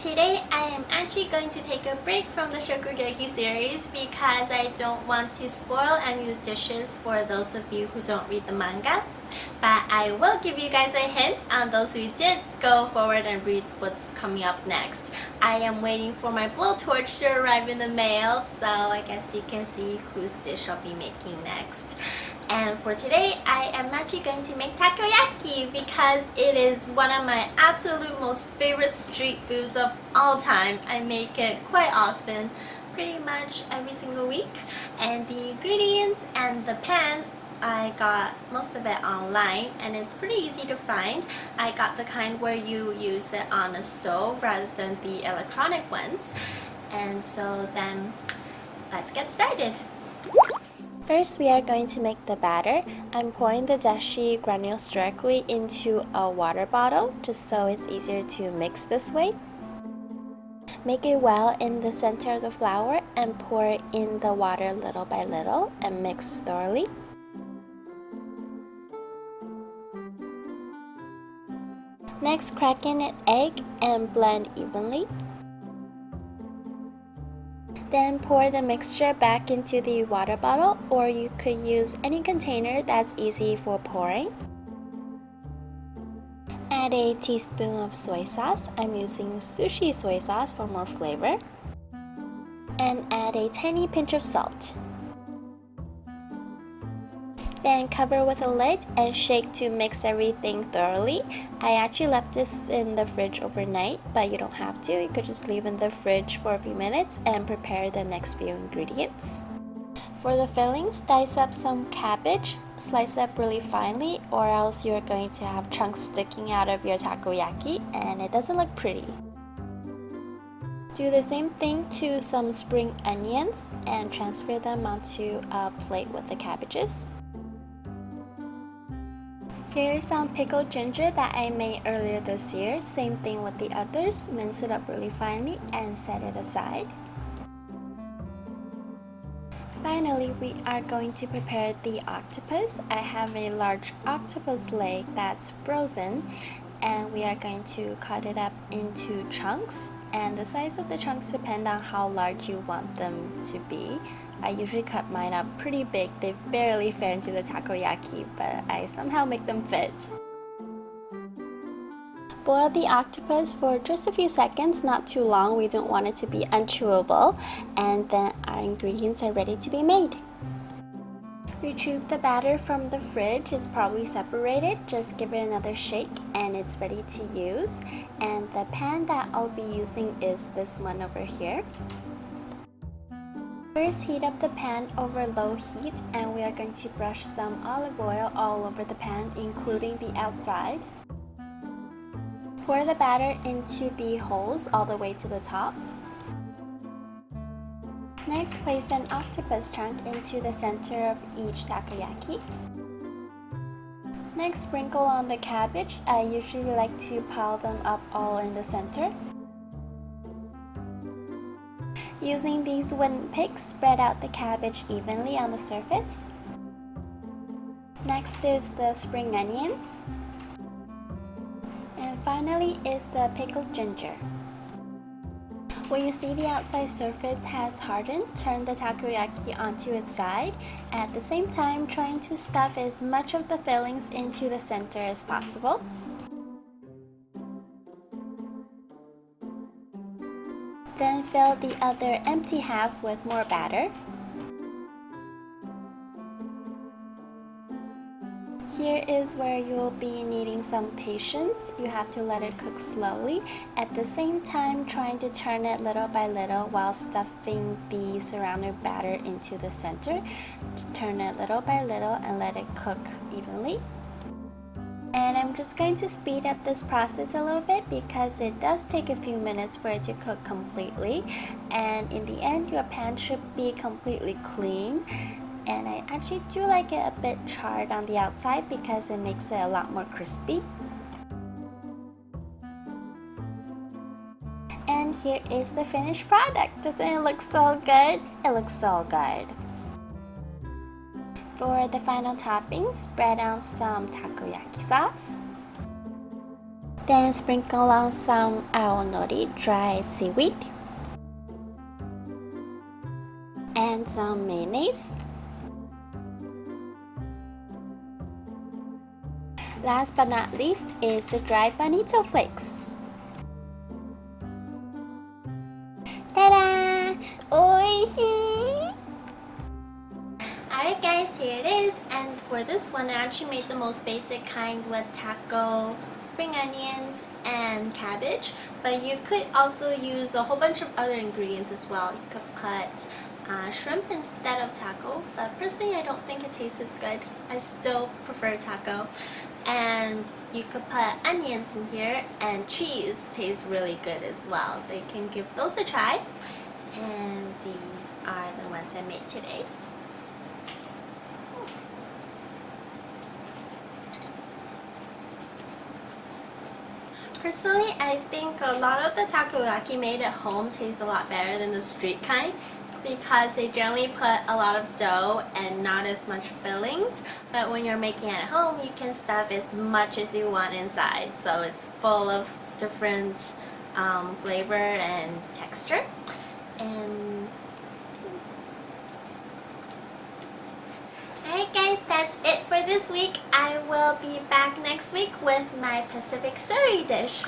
today I am actually going to take a break from the Takoyaki series because I don't want to spoil any of the dishes for those of you who don't read the manga. But I will give you guys a hint on those who did go forward and read what's coming up next. I am waiting for my blowtorch to arrive in the mail, so I guess you can see whose dish I'll be making next. And for today, I am actually going to make takoyaki because it is one of my absolute most favorite street foods of all time. I make it quite often, pretty much every single week. And the ingredients and the pan, I got most of it online and it's pretty easy to find. I got the kind where you use it on a stove rather than the electronic ones. And so then, let's get started. First, we are going to make the batter. I'm pouring the dashi granules directly into a water bottle just so it's easier to mix this way. Make a well in the center of the flour and pour in the water little by little and mix thoroughly. Next, crack in an egg and blend evenly. Then pour the mixture back into the water bottle, or you could use any container that's easy for pouring. Add a teaspoon of soy sauce. I'm using sushi soy sauce for more flavor. And add a tiny pinch of salt. Then cover with a lid and shake to mix everything thoroughly. I actually left this in the fridge overnight, but you don't have to. You could just leave in the fridge for a few minutes and prepare the next few ingredients. For the fillings, dice up some cabbage, slice up really finely, or else you're going to have chunks sticking out of your takoyaki and it doesn't look pretty. Do the same thing to some spring onions and transfer them onto a plate with the cabbages. Here is some pickled ginger that I made earlier this year. Same thing with the others. Mince it up really finely and set it aside. Finally, we are going to prepare the octopus. I have a large octopus leg that's frozen and we are going to cut it up into chunks. And the size of the chunks depend on how large you want them to be. I usually cut mine up pretty big. They barely fit into the takoyaki, but I somehow make them fit. Boil the octopus for just a few seconds, not too long. We don't want it to be unchewable. And then our ingredients are ready to be made. Retrieve the batter from the fridge. It's probably separated. Just give it another shake and it's ready to use. And the pan that I'll be using is this one over here. First, heat up the pan over low heat and we are going to brush some olive oil all over the pan, including the outside. Pour the batter into the holes all the way to the top. Next, place an octopus chunk into the center of each takoyaki. Next, sprinkle on the cabbage. I usually like to pile them up all in the center. Using these wooden picks, spread out the cabbage evenly on the surface. Next is the spring onions. And finally is the pickled ginger. When you see the outside surface has hardened, turn the takoyaki onto its side, at the same time trying to stuff as much of the fillings into the center as possible. Then fill the other empty half with more batter. Here is where you'll be needing some patience. You have to let it cook slowly, at the same time trying to turn it little by little while stuffing the surrounding batter into the center. Just turn it little by little and let it cook evenly. And I'm just going to speed up this process a little bit because it does take a few minutes for it to cook completely. And in the end, your pan should be completely clean. And I actually do like it a bit charred on the outside because it makes it a lot more crispy. And here is the finished product. Doesn't it look so good? It looks so good. For the final topping, spread on some takoyaki sauce. Then sprinkle on some aonori dried seaweed and some mayonnaise. Last but not least is the dried bonito flakes. Ta-da! Oishii! Alright guys, here it is, and for this one I actually made the most basic kind with taco, spring onions, and cabbage, but you could also use a whole bunch of other ingredients as well. You could put shrimp instead of taco, but personally I don't think it tastes as good. I still prefer taco. And you could put onions in here, and cheese tastes really good as well, so you can give those a try. And these are the ones I made today. Personally, I think a lot of the takoyaki made at home tastes a lot better than the street kind, because they generally put a lot of dough and not as much fillings, but when you're making it at home you can stuff as much as you want inside, so it's full of different flavor and texture. And alright guys, that's it for this week. I will be back next week with my Pacific Surrey dish.